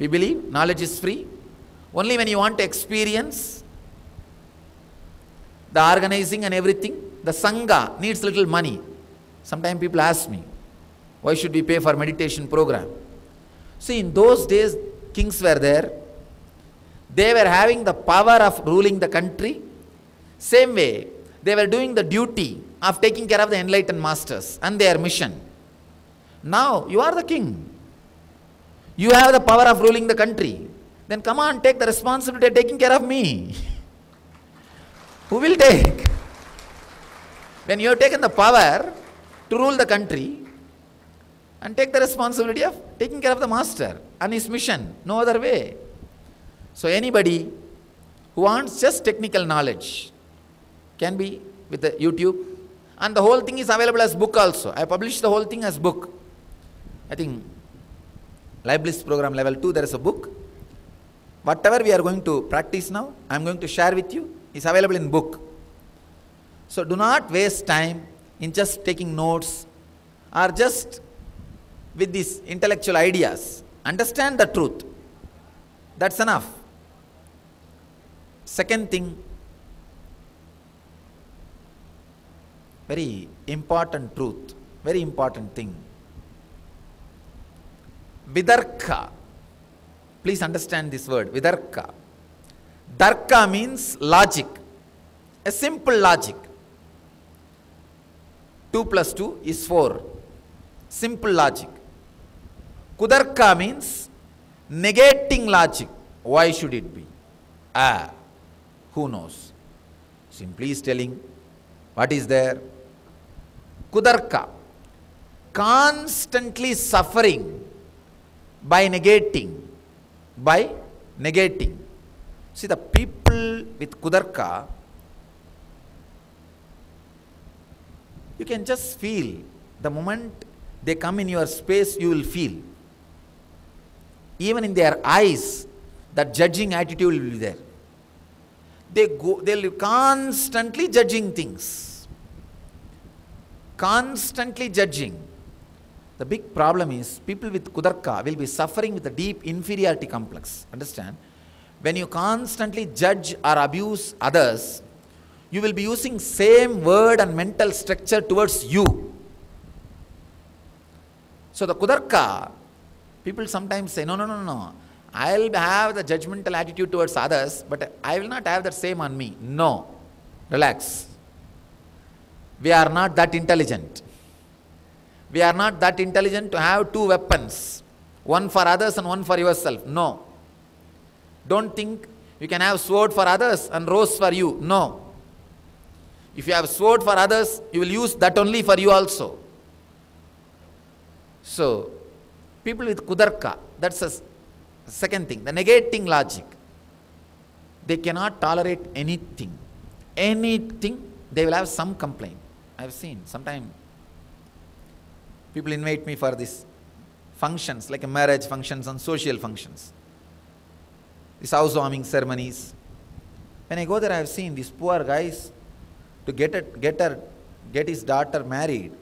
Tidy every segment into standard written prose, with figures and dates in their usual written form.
We believe knowledge is free. Only when you want to experience the organizing and everything, the Sangha needs little money. Sometimes people ask me, why should we pay for meditation program? See, in those days, kings were there. They were having the power of ruling the country. Same way, they were doing the duty of taking care of the enlightened masters and their mission. Now, you are the king. You have the power of ruling the country. Then come on, take the responsibility of taking care of me. Who will take? When you have taken the power to rule the country and take the responsibility of taking care of the master and his mission, no other way. So anybody who wants just technical knowledge can be with the YouTube, and the whole thing is available as book also. I published the whole thing as book. I think Life Bliss program level 2, there is a book. Whatever we are going to practice now, I am going to share with you, is available in book. So do not waste time in just taking notes or just with these intellectual ideas. Understand the truth. That's enough. Second thing, very important truth, very important thing. Vidarka. Please understand this word, Vidarka. Darka means logic, a simple logic. 2 plus 2 is 4. Simple logic. Kudarka means negating logic. Why should it be? Who knows? Simply is telling what is there. Kudarka. Constantly suffering by negating. By negating. See, the people with Kudarka, you can just feel. The moment they come in your space, you will feel. Even in their eyes, that judging attitude will be there. They'll be constantly judging things. Constantly judging. The big problem is, people with Kudarka will be suffering with a deep inferiority complex. Understand? When you constantly judge or abuse others, you will be using same word and mental structure towards you. So the Kudarka, people sometimes say, no. I'll have the judgmental attitude towards others, but I will not have that same on me. No. Relax. We are not that intelligent. We are not that intelligent to have two weapons. One for others and one for yourself. No. Don't think you can have sword for others and rose for you. No. If you have sword for others, you will use that only for you also. So, people with Kudarka, that's a second thing. The negating logic. They cannot tolerate anything. Anything, they will have some complaint. I have seen sometimes people invite me for these functions, like a marriage functions and social functions. These housewarming ceremonies. When I go there, I have seen these poor guys, to get his daughter married.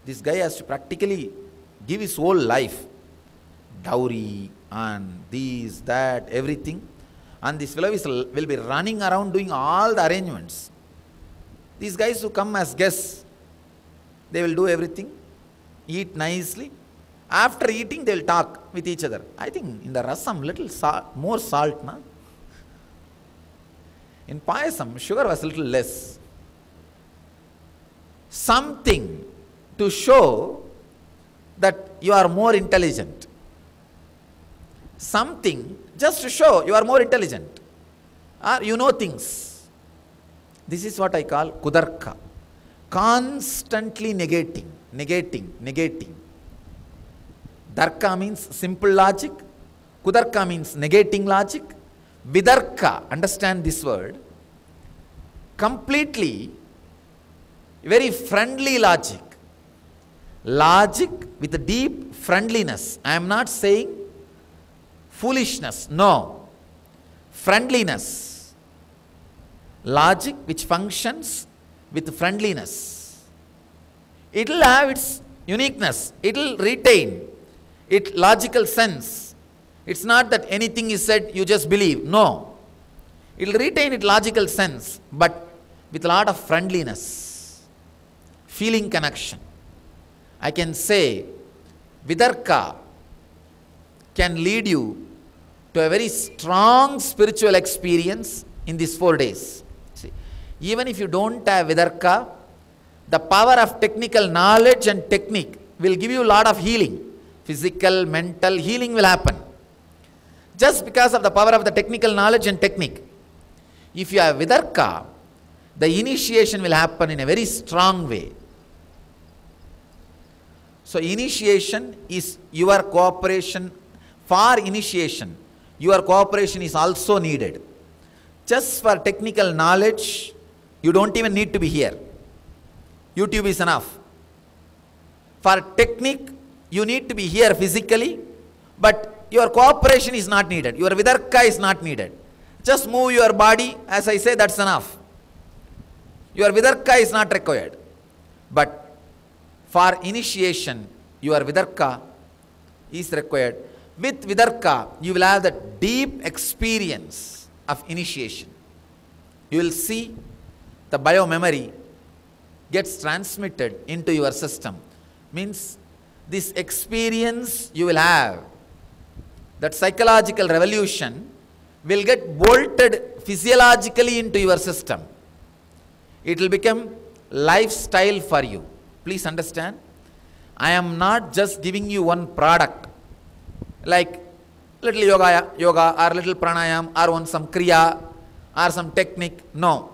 This guy has to practically give his whole life. Dowry and this, that, everything. And this fellow will be running around doing all the arrangements. These guys who come as guests, they will do everything, eat nicely. After eating, they will talk with each other. I think in the rasam, little more salt. Na? In payasam, sugar was a little less. Something to show that you are more intelligent. Something just to show you are more intelligent. Or you know things. This is what I call Kudarka. Constantly negating. Darka means simple logic. Kudarka means negating logic. Vidarka, understand this word. Completely, very friendly logic. Logic with a deep friendliness. I am not saying foolishness. No. Friendliness. Logic which functions with friendliness. It will have its uniqueness. It will retain its logical sense. It's not that anything is said, you just believe. No. It will retain its logical sense, but with a lot of friendliness, feeling connection. I can say, Vidarka can lead you to a very strong spiritual experience in these 4 days. See, even if you don't have Vidarka, the power of technical knowledge and technique will give you a lot of healing. Physical, mental healing will happen. Just because of the power of the technical knowledge and technique. If you have Vidarka, the initiation will happen in a very strong way. So initiation is your cooperation. For initiation, your cooperation is also needed. Just for technical knowledge, you don't even need to be here. YouTube is enough. For technique, you need to be here physically, but your cooperation is not needed. Your Vidarka is not needed. Just move your body, as I say, that's enough. Your Vidarka is not required. But for initiation, your Vidarka is required. With Vidarka, you will have the deep experience of initiation. You will see the biomemory gets transmitted into your system. Means this experience you will have, that psychological revolution will get bolted physiologically into your system. It will become lifestyle for you. Please understand, I am not just giving you one product like little yoga or little pranayam or some kriya or some technique. No.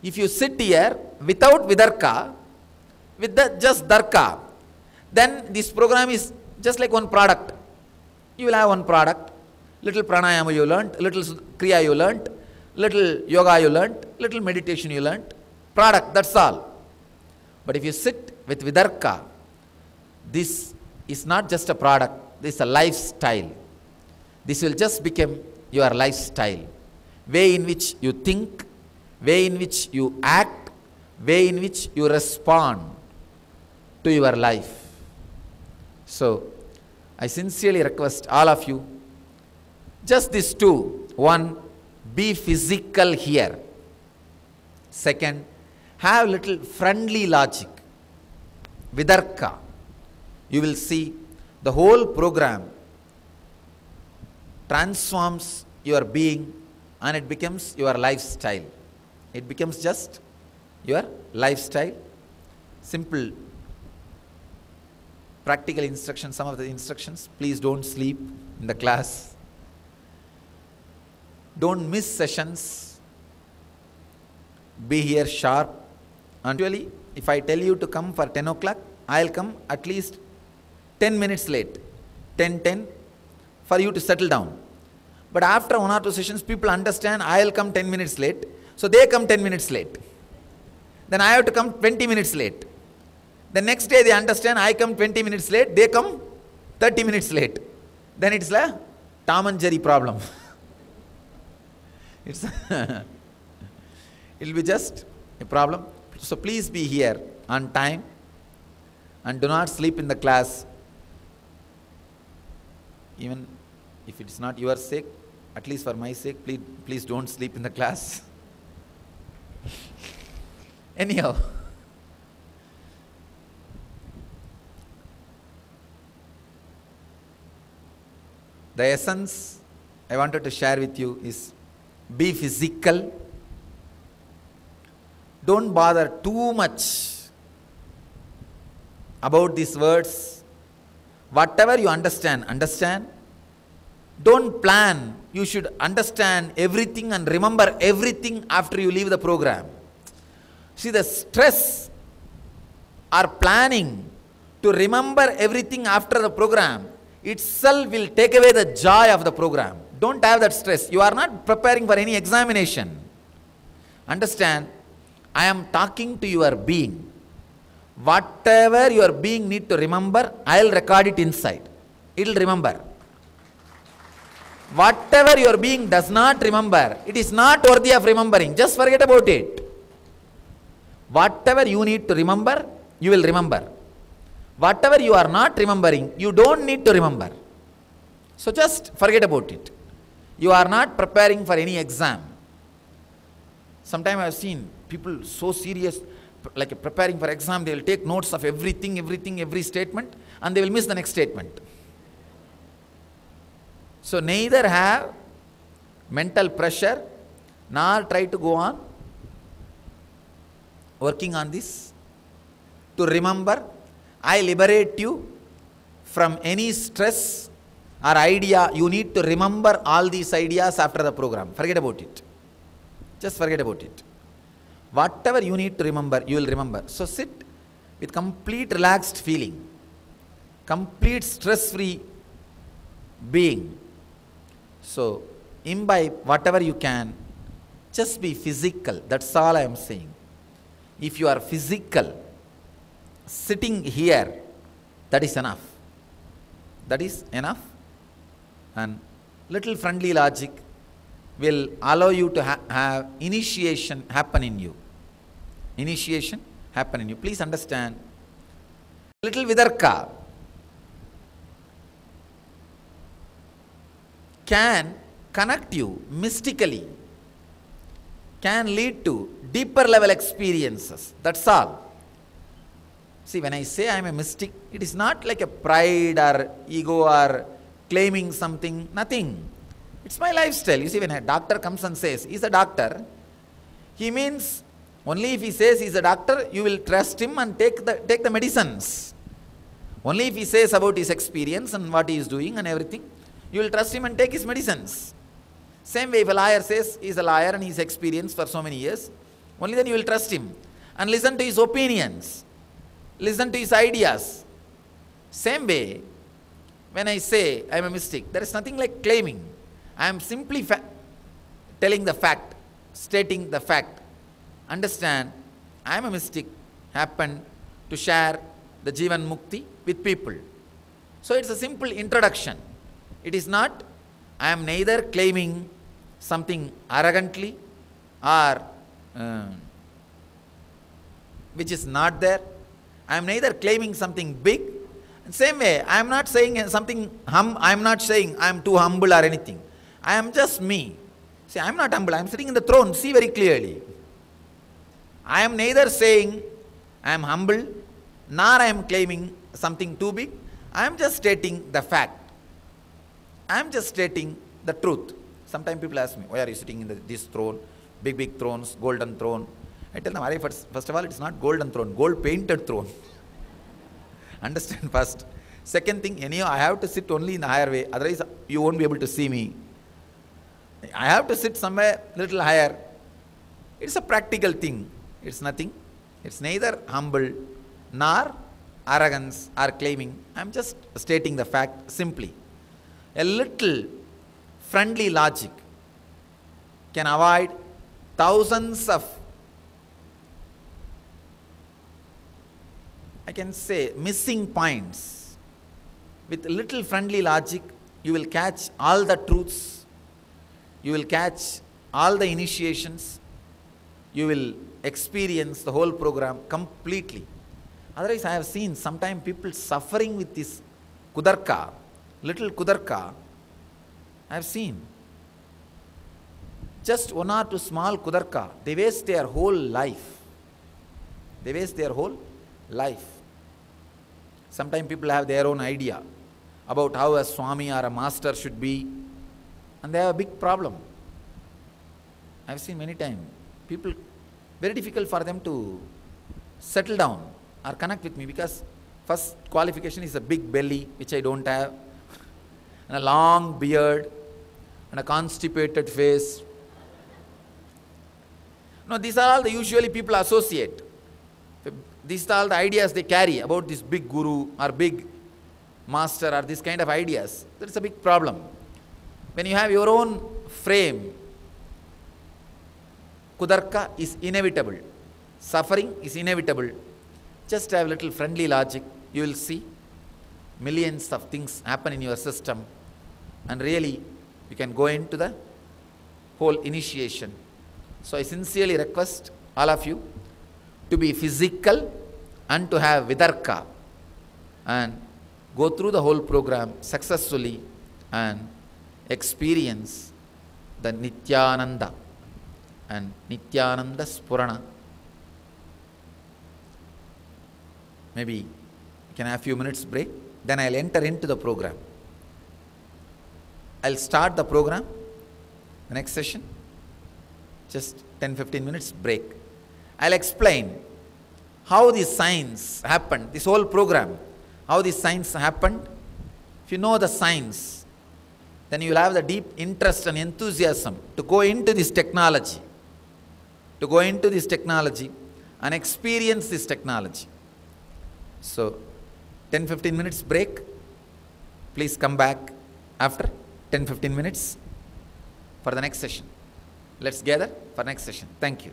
If you sit here without Vidarka, with the just Darka, then this program is just like one product. You will have one product, little pranayama you learnt, little kriya you learnt, little yoga you learnt, little meditation you learnt, product, that's all. But if you sit with Vidarka, this is not just a product, this is a lifestyle. This will just become your lifestyle. Way in which you think, way in which you act, way in which you respond to your life. So, I sincerely request all of you, just these two. One, be physical here. Second, have little friendly logic. Vidarka. You will see the whole program transforms your being and it becomes your lifestyle. It becomes just your lifestyle. Simple practical instructions, some of the instructions. Please don't sleep in the class. Don't miss sessions. Be here sharp. Actually, if I tell you to come for 10 o'clock, I'll come at least 10 minutes late. 10:10 for you to settle down. But after 1 or 2 sessions, people understand I'll come 10 minutes late. So they come 10 minutes late. Then I have to come 20 minutes late. The next day they understand I come 20 minutes late, they come 30 minutes late. Then it's a Tom and Jerry problem. It'll be just a problem. So please be here on time and do not sleep in the class. Even if it's not your sake, at least for my sake, please don't sleep in the class. Anyhow, the essence I wanted to share with you is be physical. Don't bother too much about these words. Whatever you understand, understand. Don't plan. You should understand everything and remember everything after you leave the program. See, the stress or planning to remember everything after the program itself will take away the joy of the program. Don't have that stress. You are not preparing for any examination. Understand, I am talking to your being. Whatever your being need to remember, I will record it inside. It will remember. Whatever your being does not remember, it is not worthy of remembering. Just forget about it. Whatever you need to remember, you will remember. Whatever you are not remembering, you don't need to remember. So just forget about it. You are not preparing for any exam. Sometimes I have seen people so serious, like preparing for exam, they will take notes of everything, every statement, and they will miss the next statement. So neither have mental pressure, nor try to go on working on this. To remember, I liberate you from any stress or idea. You need to remember all these ideas after the program. Forget about it. Just forget about it. Whatever you need to remember, you will remember. So sit with complete relaxed feeling, complete stress-free being. So imbibe whatever you can. Just be physical. That's all I am saying. If you are physical, sitting here, that is enough. That is enough. And little friendly logic will allow you to have initiation happen in you. Initiation happen in you. Please understand. Little vidarka can connect you mystically, can lead to deeper level experiences. That's all. See, when I say I am a mystic, it is not like a pride or ego or claiming something, nothing. It's my lifestyle. You see, when a doctor comes and says, he's a doctor, he means only if he says he's a doctor, you will trust him and take the medicines. Only if he says about his experience and what he is doing and everything, you will trust him and take his medicines. Same way, if a lawyer says he's a lawyer and he's experienced for so many years, only then you will trust him and listen to his opinions, listen to his ideas. Same way, when I say I am a mystic, there is nothing like claiming. I am simply telling the fact, stating the fact. Understand, I am a mystic, happen to share the Jivan Mukti with people. So it's a simple introduction. It is not, I am neither claiming something arrogantly or which is not there. I am neither claiming something big. Same way, I am not saying something, I am not saying I am too humble or anything. I am just me. See, I am not humble, I am sitting in the throne, see very clearly. I am neither saying I am humble, nor I am claiming something too big. I am just stating the fact. I am just stating the truth. Sometimes people ask me, why are you sitting in this throne, big thrones, golden throne? I tell them, first of all, it's not golden throne, gold painted throne. Understand first. Second thing, anyhow, I have to sit only in the higher way, otherwise you won't be able to see me. I have to sit somewhere little higher. It's a practical thing. It's nothing. It's neither humble nor arrogance or claiming. I'm just stating the fact simply. A little friendly logic can avoid thousands of, I can say, missing points. With little friendly logic, you will catch all the truths, you will catch all the initiations, you will experience the whole program completely. Otherwise, I have seen sometimes people suffering with this kudarka, little kudarka. I have seen just one or two small kudarka, they waste their whole life. They waste their whole life. Sometimes people have their own idea about how a Swami or a master should be, and they have a big problem. I have seen many times people, very difficult for them to settle down or connect with me, because first qualification is a big belly, which I don't have, and a long beard and a constipated face. No, these are all the usually people associate. These are all the ideas they carry about this big guru or big master or this kind of ideas. That's a big problem. When you have your own frame, kudarka is inevitable. Suffering is inevitable. Just have little friendly logic. You will see millions of things happen in your system, and really you can go into the whole initiation. So I sincerely request all of you to be physical and to have vidarka and go through the whole program successfully and experience the Nityananda and Nityananda Spurana. Maybe we can have a few minutes break, then I'll enter into the program. I'll start the program, the next session, just 10-15 minutes break. I'll explain how these signs happened, this whole program, how these signs happened. If you know the signs, then you will have the deep interest and enthusiasm to go into this technology, and experience this technology. So 10-15 minutes break. Please come back after 10-15 minutes for the next session. Let's gather for next session. Thank you.